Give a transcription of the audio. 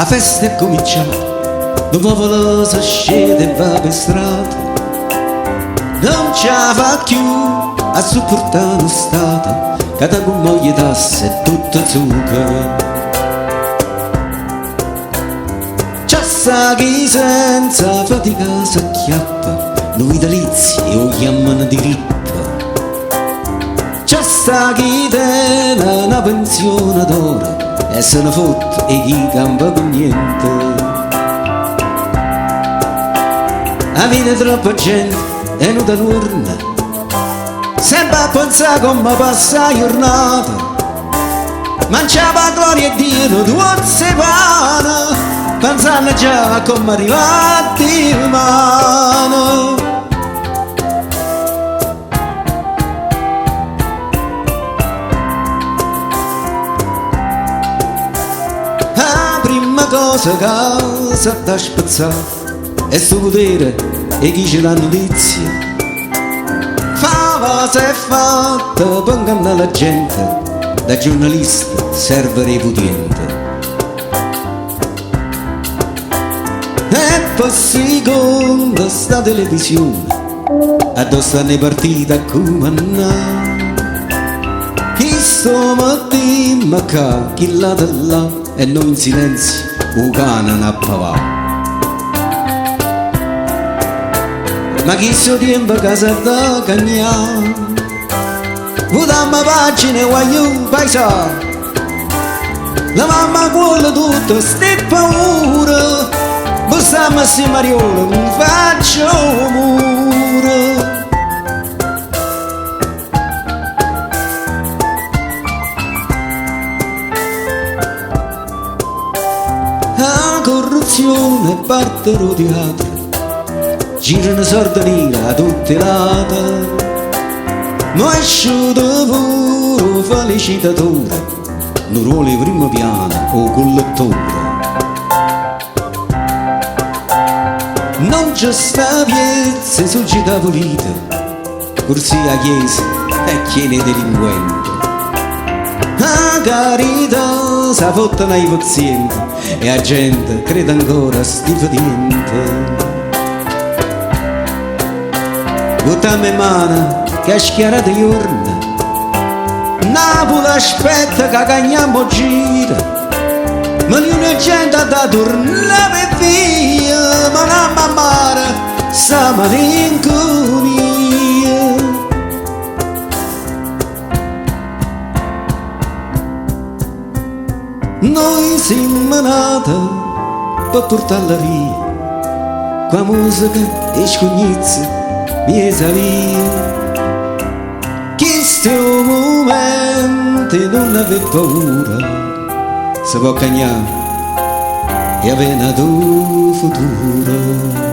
la festa è cominciata, il popolo si scende e va per strada, non ce la fa più a supportare uno stato che da con moglie tasse e tutto zucchero. C'è sta chi senza fatica si acchiappa, noi vitalizi lo chiamano di grippa. C'è sta chi tiene una pensione d'oro e se ne fotte e chi campa per niente. La vita è troppa gente e non da l'urna, sempre a pensare come passa la giornata, mangiava la gloria e Dio non due settimane, pensando già a come arrivati mano. La prima cosa che si da spezzare è sto potere e chi ce la notizia. Fa se è fatta per ingannare la gente, da giornalista serve reputiente. E poi secondo sta televisione addosso alle partite a comandare. Chi sto mattino ma chi là da là e noi in silenzio o cane a pavà. Ma chi so tempo che sa da cagnà, udamma pagine voglio paesà, la mamma vuole tutto ste paura, bussamma si mariola non faccio muro. La corruzione è parte del teatro, girano sordanina a tutte late, ma esciuto puro felicitatore, non ruoli primo piano o collettore. Non c'è sta piezza sul città pulita, corsi a chiesa e chiene delinquenti. La carità si fotta nei pazienti e la gente crede ancora a sti fatiente. Buttammi in mano che è schiarata gli urna, Napoli aspetta che cagniamo gira, milioni di gente da tornare via, ma non m'amare sta malinconia. Noi siamo nati per portarla via, qua musica e scognizza mi salì. Chi sto momento non ave paura, si può cagnare e avere un futuro.